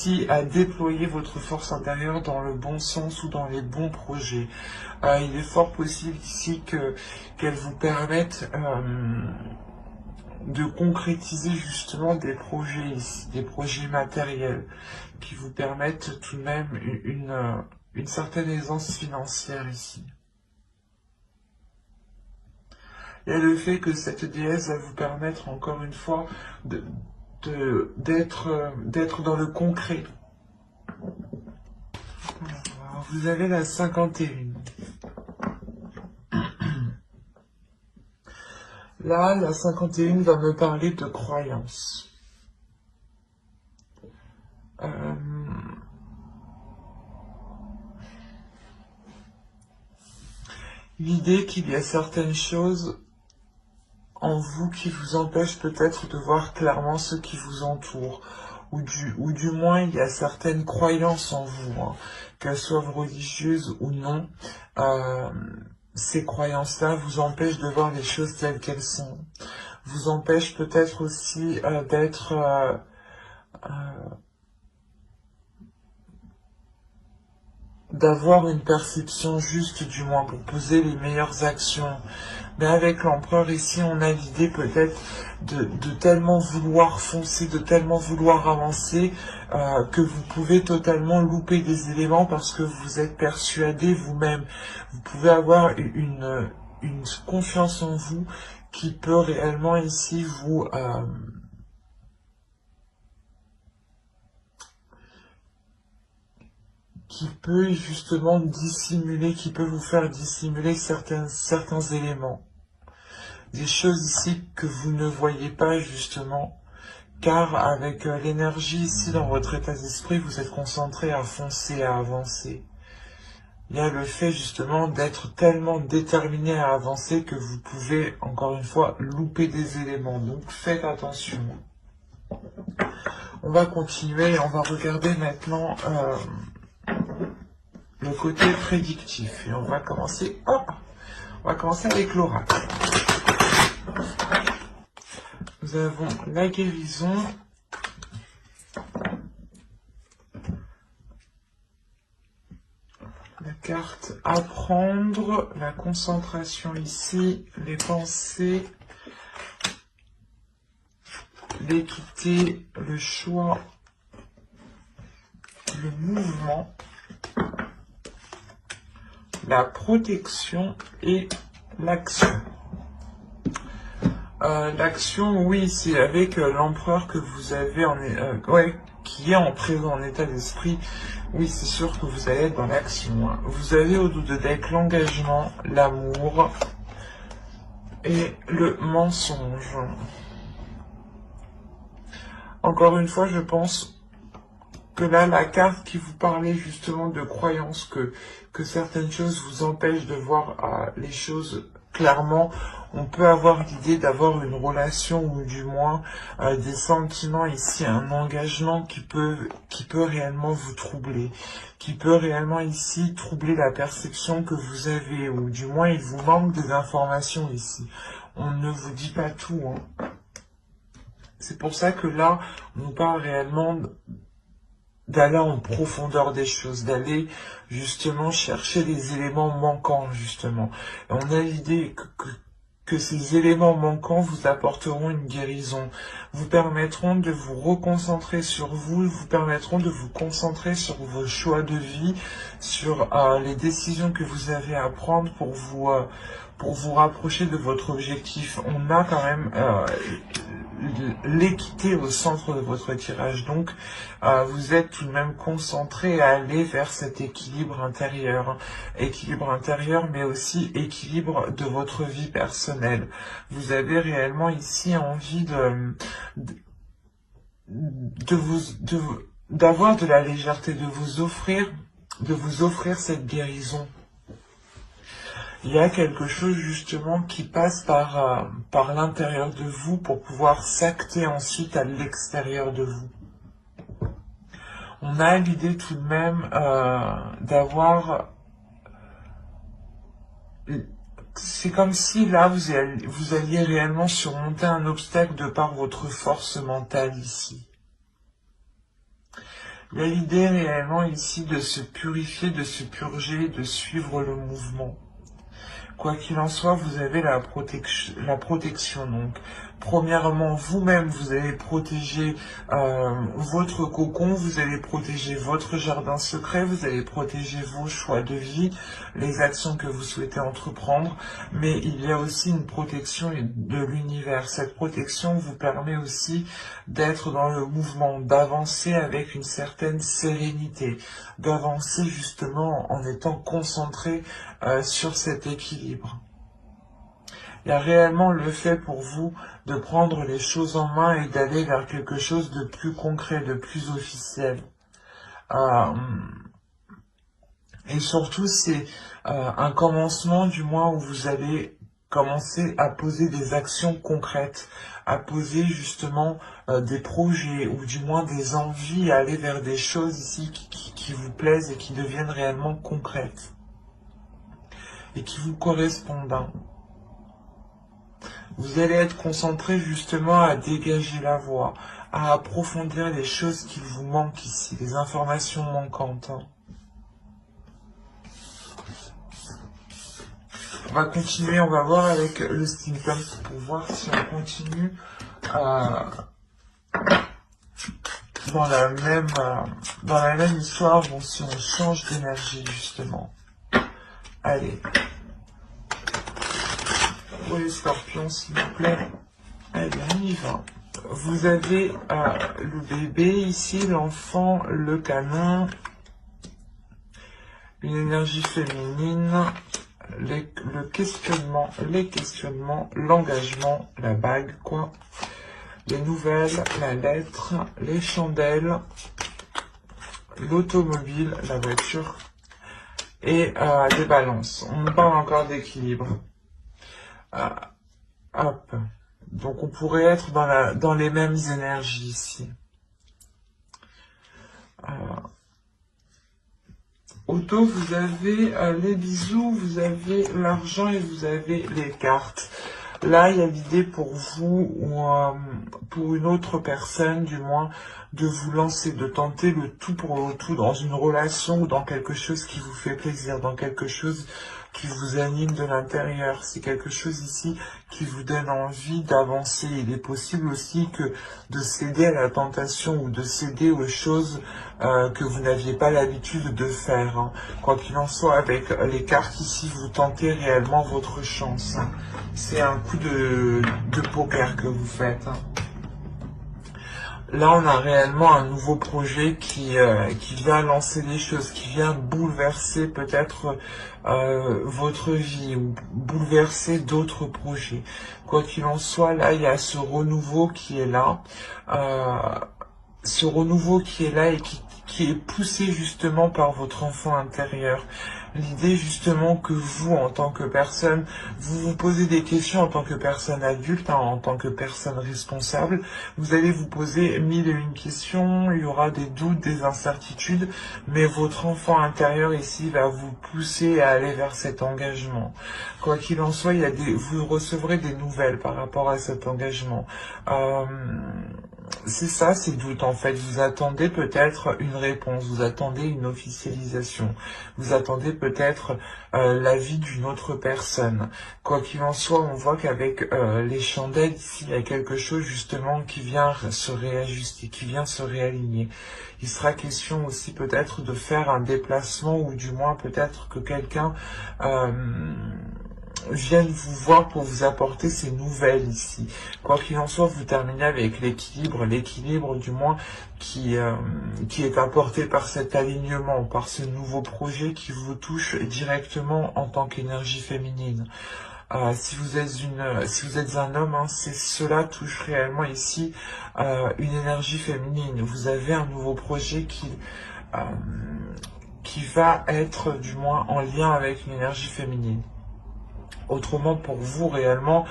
ici à déployer votre force intérieure dans le bon sens ou dans les bons projets. Il est fort possible ici qu'elle vous permette de concrétiser justement des projets ici, des projets matériels qui vous permettent tout de même une certaine aisance financière ici. Il y a le fait que cette déesse va vous permettre encore une fois d'être dans le concret. Alors, vous avez la 51. Là, la 51 va me parler de croyance. L'idée qu'il y a certaines choses en vous qui vous empêchent peut-être de voir clairement ce qui vous entoure, ou du moins il y a certaines croyances en vous, hein, qu'elles soient religieuses ou non. Ces croyances-là vous empêchent de voir les choses telles qu'elles sont, vous empêchent peut-être aussi d'avoir une perception juste, du moins pour poser les meilleures actions. Mais avec l'empereur ici, on a l'idée peut-être de tellement vouloir foncer, de tellement vouloir avancer, que vous pouvez totalement louper des éléments parce que vous êtes persuadé vous-même. Vous pouvez avoir une confiance en vous qui peut réellement ici vous... qui peut justement dissimuler, qui peut vous faire dissimuler certains éléments. Des choses ici que vous ne voyez pas justement, car avec l'énergie ici dans votre état d'esprit, vous êtes concentré à foncer, à avancer. Il y a le fait justement d'être tellement déterminé à avancer que vous pouvez, encore une fois, louper des éléments. Donc faites attention. On va continuer et on va regarder maintenant... le côté prédictif. Et on va commencer avec l'oracle. Nous avons la guérison, la carte apprendre, la concentration ici, les pensées, l'équité, le choix, le mouvement, la protection et l'action. L'action, oui, c'est avec l'empereur que vous avez qui est en présent en état d'esprit. Oui, c'est sûr que vous allez être dans l'action. Hein. Vous avez au dos de deck l'engagement, l'amour et le mensonge. Encore une fois, je pense que là, la carte qui vous parlait justement de croyance, que certaines choses vous empêchent de voir les choses clairement, on peut avoir l'idée d'avoir une relation ou du moins des sentiments ici, un engagement qui peut réellement vous troubler, qui peut réellement ici troubler la perception que vous avez, ou du moins il vous manque des informations ici. On ne vous dit pas tout. Hein. C'est pour ça que là, on parle réellement d'aller en profondeur des choses, d'aller justement chercher les éléments manquants, justement. Et on a l'idée que ces éléments manquants vous apporteront une guérison, vous permettront de vous reconcentrer sur vous, vous permettront de vous concentrer sur vos choix de vie, sur les décisions que vous avez à prendre pour vous rapprocher de votre objectif. On a quand même l'équité au centre de votre tirage, donc vous êtes tout de même concentré à aller vers cet équilibre intérieur, mais aussi équilibre de votre vie personnelle. Vous avez réellement ici envie d'avoir de la légèreté, de vous offrir cette guérison. Il y a quelque chose justement qui passe par l'intérieur de vous pour pouvoir s'acter ensuite à l'extérieur de vous. On a l'idée tout de même d'avoir... C'est comme si là vous alliez réellement surmonter un obstacle de par votre force mentale ici. Il y a l'idée réellement ici de se purifier, de se purger, de suivre le mouvement. Quoi qu'il en soit, vous avez la protection. Donc, premièrement, vous-même, vous allez protéger votre cocon, vous allez protéger votre jardin secret, vous allez protéger vos choix de vie, les actions que vous souhaitez entreprendre. Mais il y a aussi une protection de l'univers. Cette protection vous permet aussi d'être dans le mouvement, d'avancer avec une certaine sérénité, d'avancer justement en étant concentré sur cet équilibre. Il y a réellement le fait pour vous de prendre les choses en main et d'aller vers quelque chose de plus concret, de plus officiel. Et surtout, c'est un commencement du mois où vous allez commencer à poser des actions concrètes, à poser justement des projets ou du moins des envies, à aller vers des choses ici qui vous plaisent et qui deviennent réellement concrètes et qui vous correspondent. Vous allez être concentré justement à dégager la voie, à approfondir les choses qui vous manquent ici, les informations manquantes. On va continuer, on va voir avec le steampunk pour voir si on continue dans la même histoire, bon, si on change d'énergie justement. Allez. Pour les scorpions, s'il vous plaît. Allez, on y va. Vous avez le bébé ici, l'enfant, le canon, une énergie féminine, le questionnement, les questionnements, l'engagement, la bague, quoi. Les nouvelles, la lettre, les chandelles, l'automobile, la voiture et des balances. On parle encore d'équilibre. Hop. Donc on pourrait être dans les mêmes énergies ici. Auto, vous avez les bisous, vous avez l'argent et vous avez les cartes. Là, il y a l'idée pour vous ou pour une autre personne, du moins, de vous lancer, de tenter le tout pour le tout dans une relation ou dans quelque chose qui vous fait plaisir, dans quelque chose qui vous anime de l'intérieur. C'est quelque chose ici qui vous donne envie d'avancer. Il est possible aussi que de céder à la tentation ou de céder aux choses que vous n'aviez pas l'habitude de faire. Hein. Quoi qu'il en soit, avec les cartes ici, vous tentez réellement votre chance. Hein. C'est un coup de poker que vous faites. Hein. Là, on a réellement un nouveau projet qui vient lancer des choses, qui vient bouleverser peut-être votre vie ou bouleverser d'autres projets. Quoi qu'il en soit, là, il y a ce renouveau qui est là. Ce renouveau qui est là et qui est poussé justement par votre enfant intérieur. L'idée justement que vous, en tant que personne, vous vous posez des questions en tant que personne adulte, hein, en tant que personne responsable. Vous allez vous poser 1001 questions, il y aura des doutes, des incertitudes, mais votre enfant intérieur ici va vous pousser à aller vers cet engagement. Quoi qu'il en soit, vous recevrez des nouvelles par rapport à cet engagement. C'est ça, ces doutes en fait. Vous attendez peut-être une réponse, vous attendez une officialisation, vous attendez peut-être l'avis d'une autre personne. Quoi qu'il en soit, on voit qu'avec les chandelles ici, il y a quelque chose justement qui vient se réajuster, qui vient se réaligner. Il sera question aussi peut-être de faire un déplacement ou du moins peut-être que quelqu'un viennent vous voir pour vous apporter ces nouvelles ici. Quoi qu'il en soit, vous terminez avec l'équilibre du moins qui est apporté par cet alignement, par ce nouveau projet qui vous touche directement en tant qu'énergie féminine. Si vous êtes un homme, hein, cela touche réellement ici une énergie féminine. Vous avez un nouveau projet qui va être du moins en lien avec une énergie féminine. Autrement, pour vous, réellement,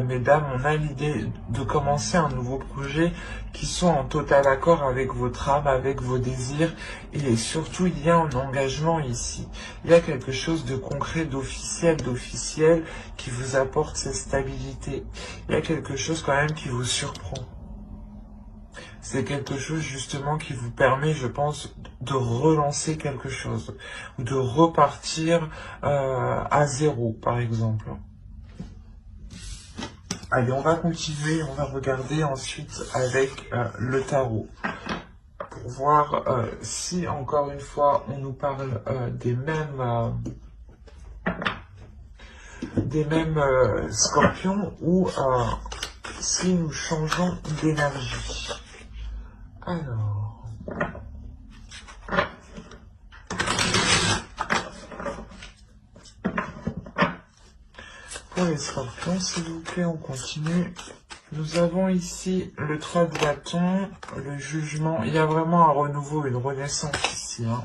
mesdames, on a l'idée de commencer un nouveau projet qui soit en total accord avec votre âme, avec vos désirs, et surtout, il y a un engagement ici. Il y a quelque chose de concret, d'officiel, qui vous apporte cette stabilité. Il y a quelque chose quand même qui vous surprend. c'est quelque chose justement qui vous permet, je pense, de relancer quelque chose, ou de repartir à zéro, par exemple. Allez, on va continuer, on va regarder ensuite avec le tarot, pour voir si, encore une fois, on nous parle des mêmes scorpions, ou si nous changeons d'énergie. Alors, pour les scorpions, s'il vous plaît, on continue. Nous avons ici le 3 de bâton, le jugement. Il y a vraiment un renouveau, une renaissance ici. Hein.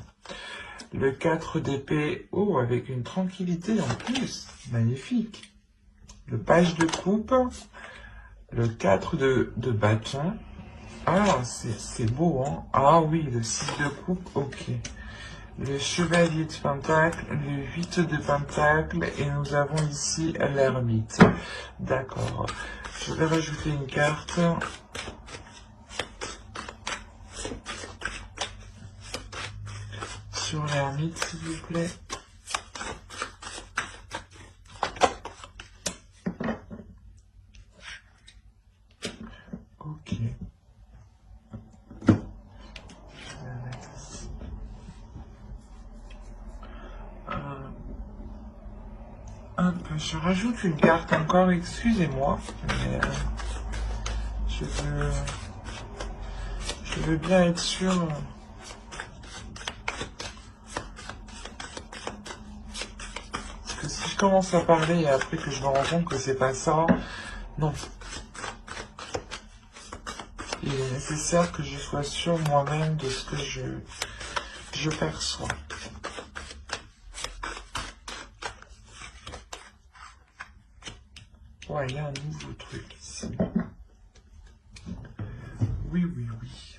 Le 4 d'épée, oh, avec une tranquillité en plus. Magnifique. Le page de coupe, le 4 de bâton. Ah, c'est beau, hein. Ah oui, le 6 de coupe, ok. Le chevalier de pentacle, le 8 de pentacle, et nous avons ici l'ermite. D'accord. Je vais rajouter une carte. Sur l'ermite, s'il vous plaît. Ok. Je rajoute une carte encore, excusez-moi, mais je veux bien être sûr. Parce que si je commence à parler et après que je me rends compte que c'est pas ça, non. Il est nécessaire que je sois sûr moi-même de ce que je perçois. Ouais, il y a un nouveau truc ici. Oui, oui, oui.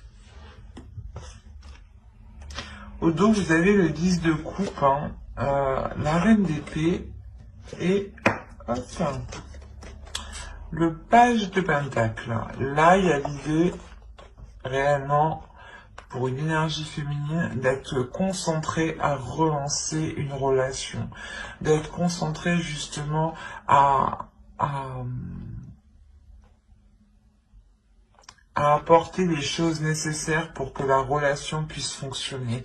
Au dos, vous avez le 10 de coupe, hein, la reine d'épée et le page de pentacle. Là, il y a l'idée réellement, pour une énergie féminine, d'être concentré à relancer une relation, d'être concentré justement à apporter les choses nécessaires pour que la relation puisse fonctionner,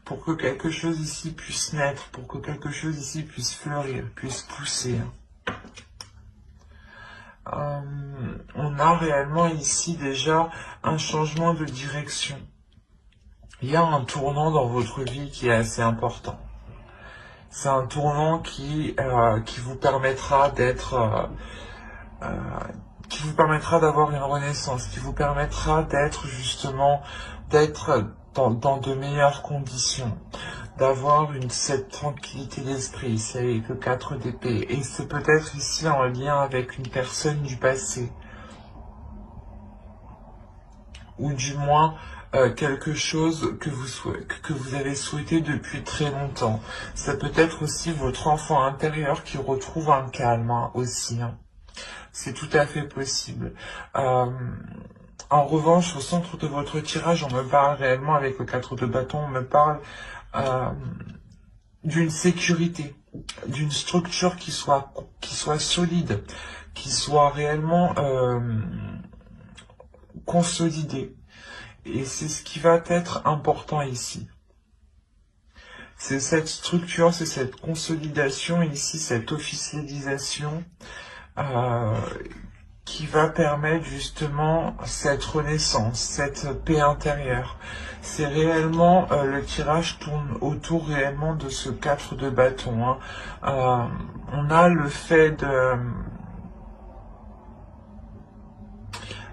pour que quelque chose ici puisse naître, pour que quelque chose ici puisse fleurir, puisse pousser. On a réellement ici déjà un changement de direction. Il y a un tournant dans votre vie qui est assez important. C'est un tournant qui vous permettra d'être... qui vous permettra d'avoir une renaissance, qui vous permettra d'être justement, d'être dans de meilleures conditions, d'avoir cette tranquillité d'esprit, ici avec le 4 d'épée, et c'est peut-être ici en lien avec une personne du passé, ou du moins quelque chose que vous avez souhaité depuis très longtemps. Ça peut être aussi votre enfant intérieur qui retrouve un calme, hein, aussi, hein. C'est tout à fait possible. En revanche, au centre de votre tirage, on me parle réellement, avec le 4 de bâton, on me parle d'une sécurité, d'une structure qui soit solide, qui soit réellement consolidée. Et c'est ce qui va être important ici. C'est cette structure, c'est cette consolidation ici, cette officialisation qui va permettre justement cette renaissance, cette paix intérieure. C'est réellement, le tirage tourne autour réellement de ce 4 de bâton, hein. On a le fait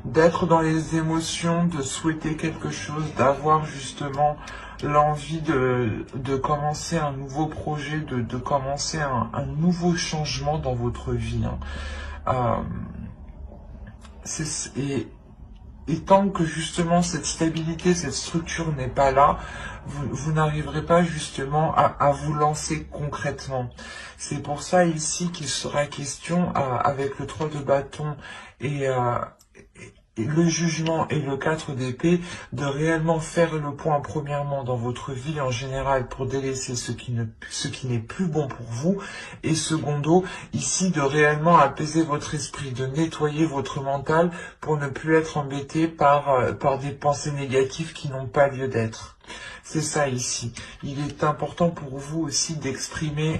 d'être dans les émotions, de souhaiter quelque chose, d'avoir justement l'envie de commencer un nouveau projet, de commencer un nouveau changement dans votre vie, hein. Et tant que justement cette stabilité, cette structure n'est pas là, vous n'arriverez pas justement à vous lancer concrètement. C'est pour ça ici qu'il sera question, avec le 3 de bâton et le jugement et le 4 d'épée, de réellement faire le point premièrement dans votre vie en général pour délaisser ce qui n'est plus bon pour vous, et secondo, ici de réellement apaiser votre esprit, de nettoyer votre mental pour ne plus être embêté par des pensées négatives qui n'ont pas lieu d'être. C'est ça ici. Il est important pour vous aussi d'exprimer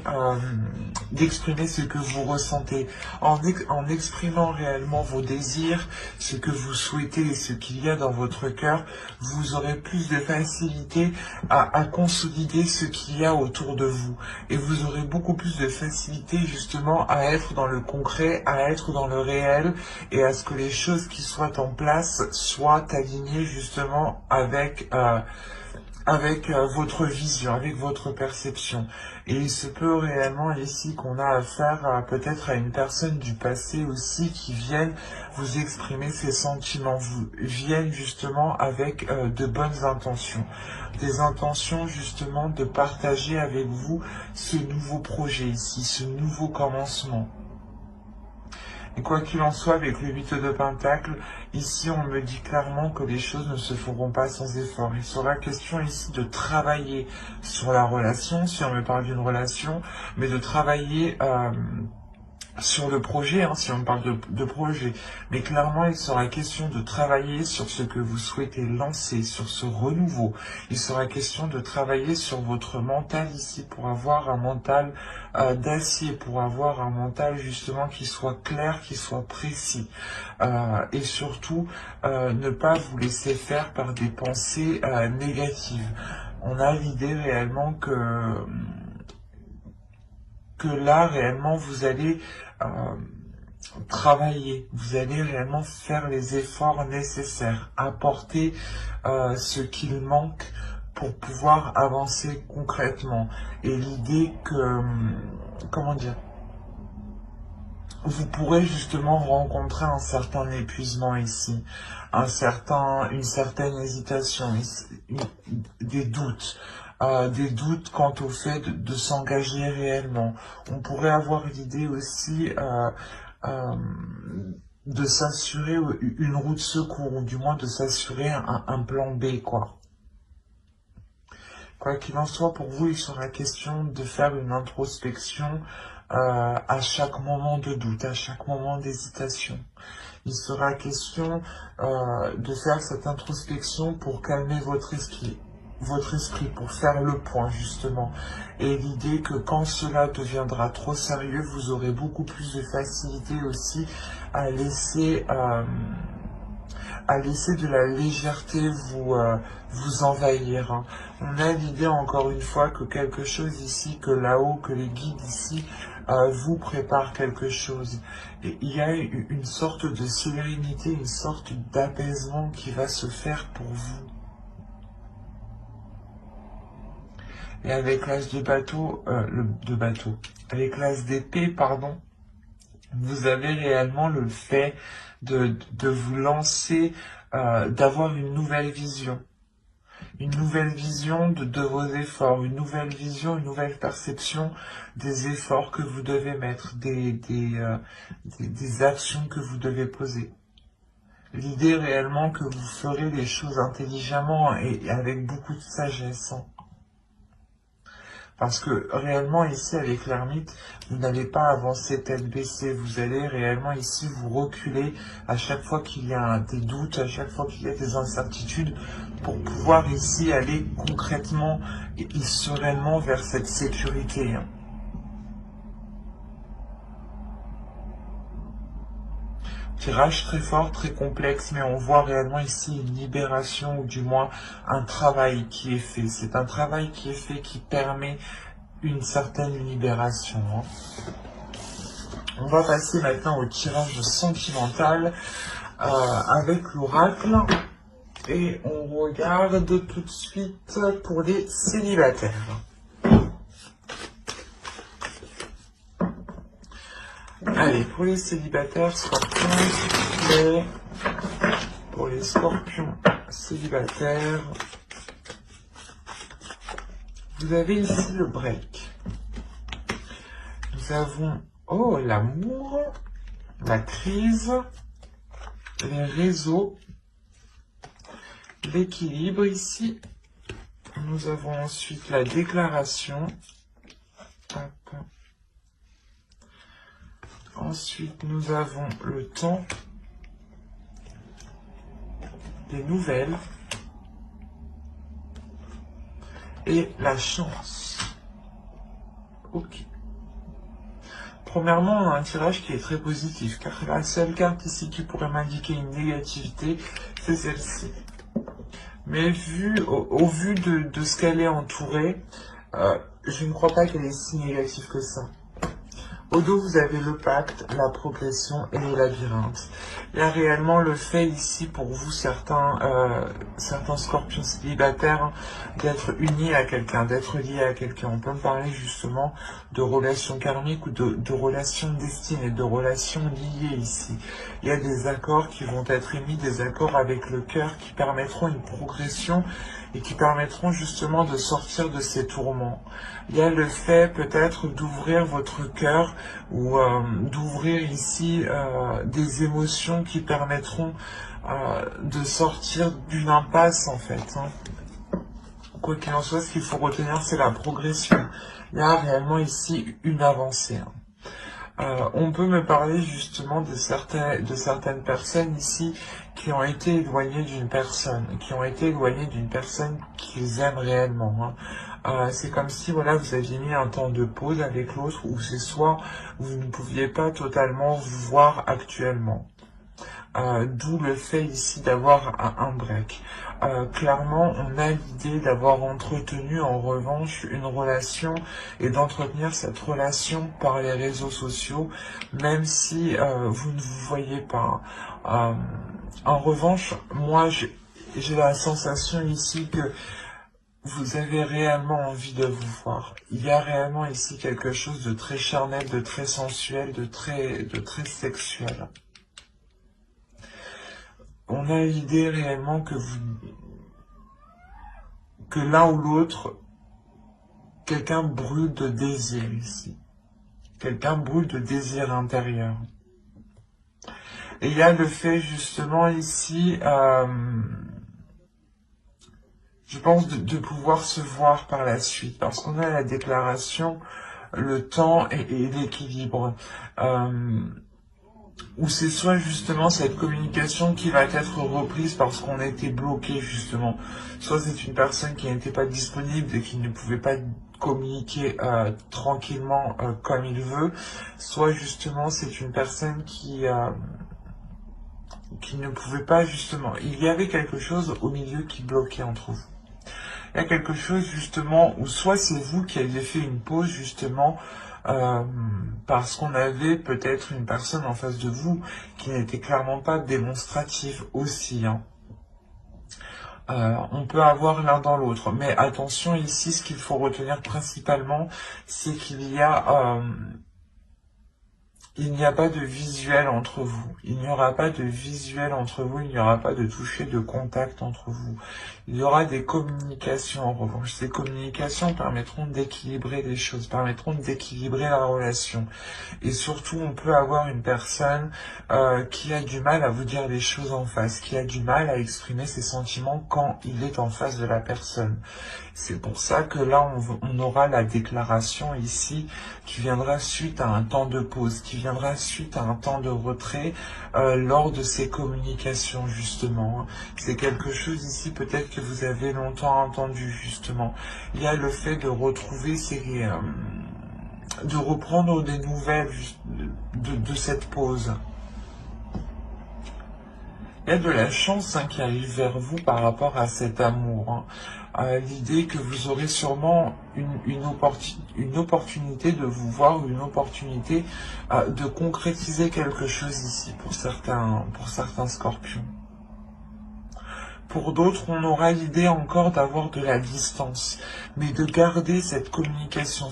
ce que vous ressentez. En exprimant réellement vos désirs, ce que vous souhaitez et ce qu'il y a dans votre cœur, vous aurez plus de facilité à consolider ce qu'il y a autour de vous. Et vous aurez beaucoup plus de facilité justement à être dans le concret, à être dans le réel et à ce que les choses qui soient en place soient alignées justement avec votre vision, avec votre perception. Et il se peut réellement ici qu'on a affaire peut-être à une personne du passé aussi qui vienne vous exprimer ses sentiments, vous viennent justement avec de bonnes intentions. Des intentions justement de partager avec vous ce nouveau projet ici, ce nouveau commencement. Et quoi qu'il en soit, avec le 8 de Pentacle, ici on me dit clairement que les choses ne se feront pas sans effort. Il sera question ici de travailler sur la relation, si on me parle d'une relation, mais de travailler sur le projet, si on parle de projet. Mais clairement, il sera question de travailler sur ce que vous souhaitez lancer, sur ce renouveau. Il sera question de travailler sur votre mental ici pour avoir un mental d'acier, pour avoir un mental justement qui soit clair, qui soit précis. Et surtout, ne pas vous laisser faire par des pensées négatives. On a l'idée réellement que là, réellement, vous allez travailler, vous allez réellement faire les efforts nécessaires, apporter ce qu'il manque pour pouvoir avancer concrètement. Et l'idée que, comment dire, vous pourrez justement rencontrer un certain épuisement ici, une certaine hésitation, des doutes. Des doutes quant au fait de s'engager réellement. On pourrait avoir l'idée aussi de s'assurer une roue de secours, ou du moins de s'assurer un plan B, quoi. Quoi qu'il en soit, pour vous, il sera question de faire une introspection à chaque moment de doute, à chaque moment d'hésitation. Il sera question de faire cette introspection pour calmer votre esprit, pour faire le point justement. Et l'idée que quand cela deviendra trop sérieux, vous aurez beaucoup plus de facilité aussi à laisser de la légèreté vous envahir. On a l'idée encore une fois que quelque chose ici, que là-haut, que les guides ici vous préparent quelque chose. Et il y a une sorte de sérénité, une sorte d'apaisement qui va se faire pour vous. Et avec l'as de bateau, avec l'as d'épée, pardon, vous avez réellement le fait de vous lancer, d'avoir une nouvelle vision de vos efforts, une nouvelle vision, une nouvelle perception des efforts que vous devez mettre, des actions que vous devez poser. L'idée réellement que vous ferez les choses intelligemment et avec beaucoup de sagesse. Parce que réellement ici avec l'ermite, vous n'allez pas avancer tête baissée, vous allez réellement ici vous reculer à chaque fois qu'il y a des doutes, à chaque fois qu'il y a des incertitudes, pour pouvoir ici aller concrètement et sereinement vers cette sécurité. Tirage très fort, très complexe, mais on voit réellement ici une libération, ou du moins un travail qui est fait. C'est un travail qui est fait qui permet une certaine libération. On va passer maintenant au tirage sentimental avec l'oracle. Et on regarde tout de suite pour les célibataires. Allez, pour les célibataires, scorpions, s'il vous plaît. Pour les scorpions célibataires, vous avez ici le break. Nous avons, l'amour, la crise, les réseaux, l'équilibre ici. Nous avons ensuite la déclaration. Hop. Ensuite, nous avons le temps, les nouvelles et la chance. Ok. Premièrement, on a un tirage qui est très positif, car la seule carte ici qui pourrait m'indiquer une négativité, c'est celle-ci. Mais au vu de ce qu'elle est entourée, je ne crois pas qu'elle est si négative que ça. Au dos, vous avez le pacte, la progression et le labyrinthe. Il y a réellement le fait ici pour vous, certains scorpions célibataires, d'être unis à quelqu'un, d'être liés à quelqu'un. On peut me parler justement de relations karmiques ou de relations destinées, de relations liées ici. Il y a des accords qui vont être émis, des accords avec le cœur qui permettront une progression et qui permettront justement de sortir de ces tourments. Il y a le fait peut-être d'ouvrir votre cœur ou d'ouvrir ici des émotions qui permettront de sortir d'une impasse en fait. Quoi qu'il en soit, ce qu'il faut retenir, c'est la progression. Il y a réellement ici une avancée. On peut me parler justement de certaines personnes ici qui ont été éloignées d'une personne, qu'ils aiment réellement. C'est comme si voilà, vous aviez mis un temps de pause avec l'autre, ou c'est soit vous ne pouviez pas totalement vous voir actuellement. D'où le fait ici d'avoir un break. Clairement, on a l'idée d'avoir entretenu en revanche une relation et d'entretenir cette relation par les réseaux sociaux, même si vous ne vous voyez pas. En revanche, moi, j'ai la sensation ici que vous avez réellement envie de vous voir. Il y a réellement ici quelque chose de très charnel, de très sensuel, de très sexuel. On a l'idée réellement que l'un ou l'autre, quelqu'un brûle de désir ici. Quelqu'un brûle de désir intérieur. Et il y a le fait justement ici, je pense, de pouvoir se voir par la suite. Parce qu'on a la déclaration, le temps et l'équilibre. Ou c'est soit justement cette communication qui va être reprise parce qu'on a été bloqué justement. Soit c'est une personne qui n'était pas disponible et qui ne pouvait pas communiquer tranquillement comme il veut. Soit justement c'est une personne qui ne pouvait pas justement. Il y avait quelque chose au milieu qui bloquait entre vous. Il y a quelque chose justement où soit c'est vous qui aviez fait une pause justement parce qu'on avait peut-être une personne en face de vous qui n'était clairement pas démonstrative aussi. On peut avoir l'un dans l'autre, mais attention ici, ce qu'il faut retenir principalement, c'est qu'il y a il n'y a pas de visuel entre vous. Il n'y aura pas de visuel entre vous. Il n'y aura pas de toucher de contact entre vous. Il y aura des communications en revanche. Ces communications permettront d'équilibrer les choses, permettront d'équilibrer la relation. Et surtout, on peut avoir une personne qui a du mal à vous dire les choses en face, qui a du mal à exprimer ses sentiments quand il est en face de la personne. C'est pour ça que là, on aura la déclaration ici qui viendra suite à un temps de pause, qui viendra suite à un temps de retrait lors de ces communications, justement. C'est quelque chose ici, peut-être que vous avez longtemps entendu, justement. Il y a le fait de retrouver de reprendre des nouvelles de cette pause. Il y a de la chance qui arrive vers vous par rapport à cet amour. L'idée que vous aurez sûrement une opportunité de vous voir, une opportunité de concrétiser quelque chose ici pour certains scorpions. Pour d'autres, on aura l'idée encore d'avoir de la distance, mais de garder cette communication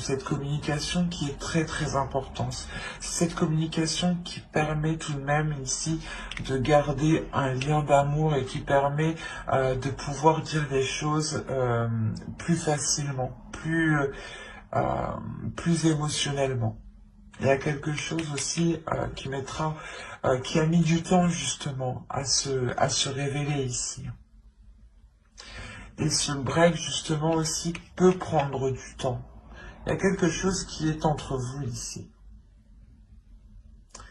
qui est très très importante. Cette communication qui permet tout de même ici de garder un lien d'amour et qui permet de pouvoir dire les choses plus facilement, plus émotionnellement. Il y a quelque chose aussi qui a mis du temps justement à se révéler ici. Et ce break justement aussi peut prendre du temps. Il y a quelque chose qui est entre vous ici.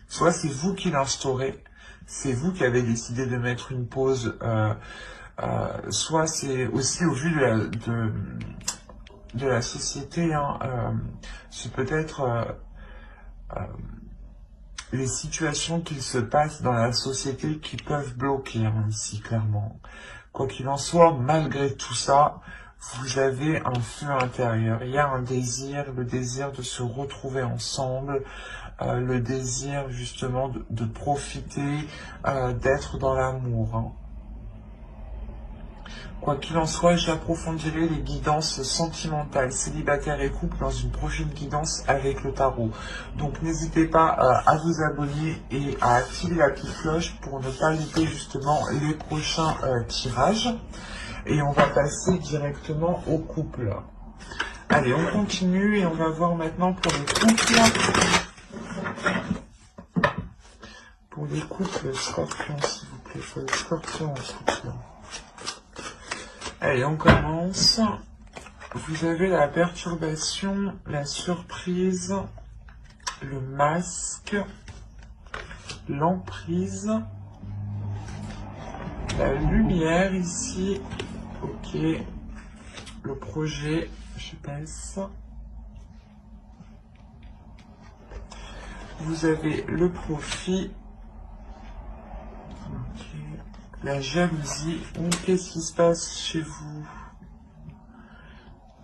Soit c'est vous qui l'instaurez, c'est vous qui avez décidé de mettre une pause, soit c'est aussi au vu de la société, hein, c'est peut-être les situations qui se passent dans la société qui peuvent bloquer hein, ici, clairement. Quoi qu'il en soit, malgré tout ça, vous avez un feu intérieur. Il y a un désir, le désir de se retrouver ensemble, le désir justement de profiter, d'être dans l'amour. Hein. Quoi qu'il en soit, j'approfondirai les guidances sentimentales, célibataires et couples dans une prochaine guidance avec le tarot. Donc n'hésitez pas à vous abonner et à activer la petite cloche pour ne pas louper justement les prochains tirages. Et on va passer directement au couple. Allez, on continue et on va voir maintenant pour les couples. Pour les couples scorpions, s'il vous plaît. Pour les scorpions en soutien. Allez, on commence. Vous avez la perturbation, la surprise, le masque, l'emprise, la lumière ici. Ok. Le projet, je baisse. Vous avez le profit. Ok. La jalousie. Qu'est-ce qui se passe chez vous?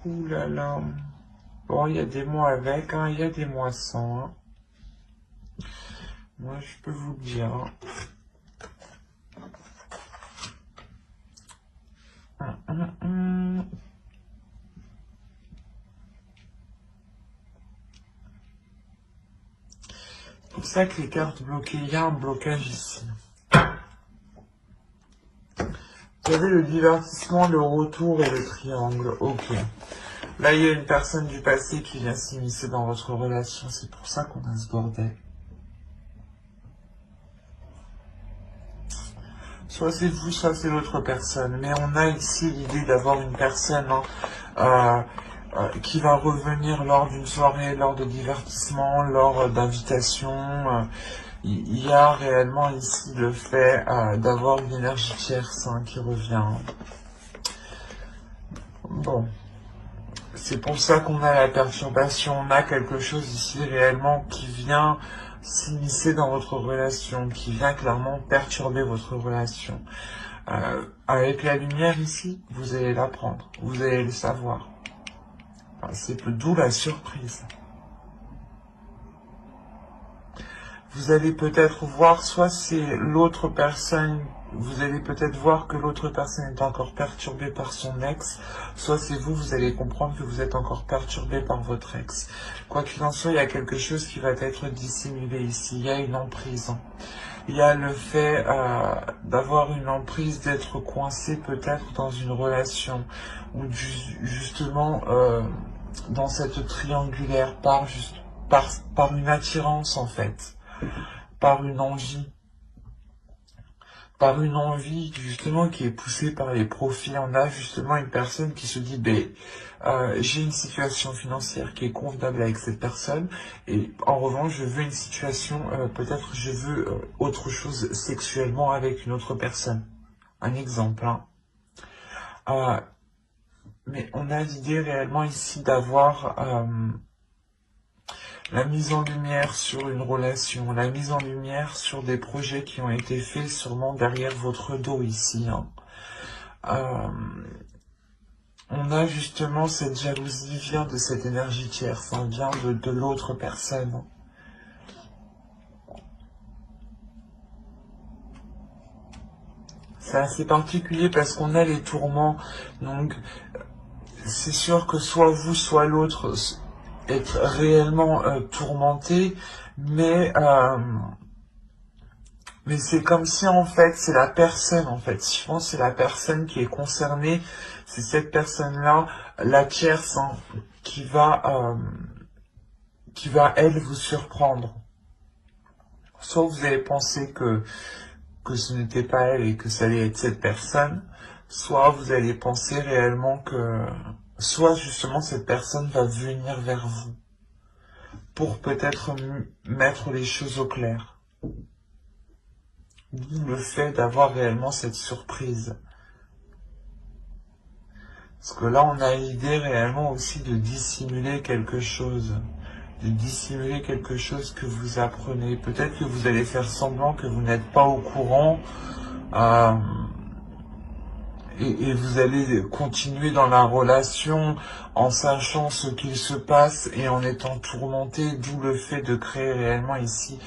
Ouh là là. Bon, il y a des mois avec, hein, il y a des mois sans. Hein. Moi, je peux vous le dire. C'est pour ça que les cartes bloquées, il y a un blocage ici. Vous avez le divertissement, le retour et le triangle. Ok. Là, il y a une personne du passé qui vient s'immiscer dans votre relation. C'est pour ça qu'on a ce bordel. Soit c'est vous, soit c'est l'autre personne. Mais on a ici l'idée d'avoir une personne qui va revenir lors d'une soirée, lors de divertissement, lors d'invitation. Il y a réellement ici le fait d'avoir une énergie tierce hein, qui revient. Bon. C'est pour ça qu'on a la perturbation. On a quelque chose ici réellement qui vient s'immiscer dans votre relation, qui vient clairement perturber votre relation. Avec la lumière ici, vous allez l'apprendre, vous allez le savoir. Enfin, c'est d'où la surprise. Vous allez peut-être voir, soit c'est l'autre personne, vous allez peut-être voir que l'autre personne est encore perturbée par son ex, soit c'est vous, vous allez comprendre que vous êtes encore perturbé par votre ex. Quoi qu'il en soit, il y a quelque chose qui va être dissimulé ici, il y a une emprise. Il y a le fait d'avoir une emprise, d'être coincé peut-être dans une relation, ou justement dans cette triangulaire par une attirance en fait. Par une envie justement qui est poussée par les profits. On a justement une personne qui se dit, j'ai une situation financière qui est convenable avec cette personne, et en revanche, je veux une situation, peut-être je veux autre chose sexuellement avec une autre personne. Un exemple. Hein. Mais on a l'idée réellement ici d'avoir la mise en lumière sur une relation, la mise en lumière sur des projets qui ont été faits sûrement derrière votre dos ici. Hein. On a justement cette jalousie vient de cette énergie tierce, hein, vient de l'autre personne. C'est assez particulier parce qu'on a les tourments, donc c'est sûr que soit vous, soit l'autre être réellement tourmenté, mais c'est comme si en fait c'est la personne en fait. Je pense que c'est la personne qui est concernée, c'est cette personne-là, la tierce, hein, qui va elle, vous surprendre. Soit vous allez penser que ce n'était pas elle et que ça allait être cette personne, soit vous allez penser réellement que, soit justement cette personne va venir vers vous pour peut-être mettre les choses au clair. D'où le fait d'avoir réellement cette surprise. Parce que là, on a l'idée réellement aussi de dissimuler quelque chose. De dissimuler quelque chose que vous apprenez. Peut-être que vous allez faire semblant que vous n'êtes pas au courant. Et vous allez continuer dans la relation en sachant ce qu'il se passe et en étant tourmenté, d'où le fait de créer réellement ici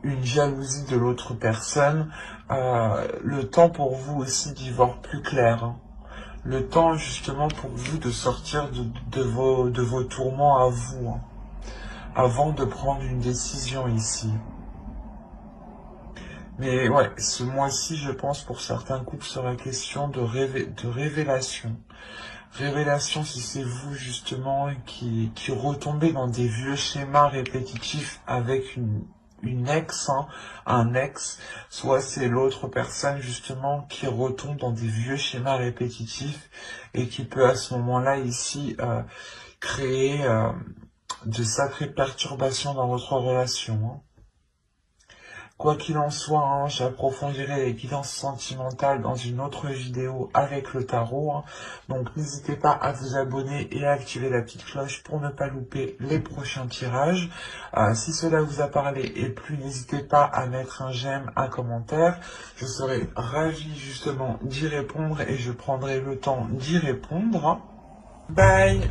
une jalousie de l'autre personne. Le temps pour vous aussi d'y voir plus clair. Hein. Le temps justement pour vous de sortir de vos tourments à vous, hein, avant de prendre une décision ici. Mais ouais, ce mois-ci, je pense, pour certains couples, sera question de révélation. Révélation, si c'est vous, justement, qui retombez dans des vieux schémas répétitifs avec une ex, hein, un ex, soit c'est l'autre personne, justement, qui retombe dans des vieux schémas répétitifs et qui peut, à ce moment-là, ici, créer de sacrées perturbations dans votre relation, hein. Quoi qu'il en soit, hein, j'approfondirai les guidances sentimentales dans une autre vidéo avec le tarot. Hein. Donc n'hésitez pas à vous abonner et à activer la petite cloche pour ne pas louper les prochains tirages. Si cela vous a parlé et plu, n'hésitez pas à mettre un j'aime, un commentaire. Je serai ravi justement d'y répondre et je prendrai le temps d'y répondre. Bye!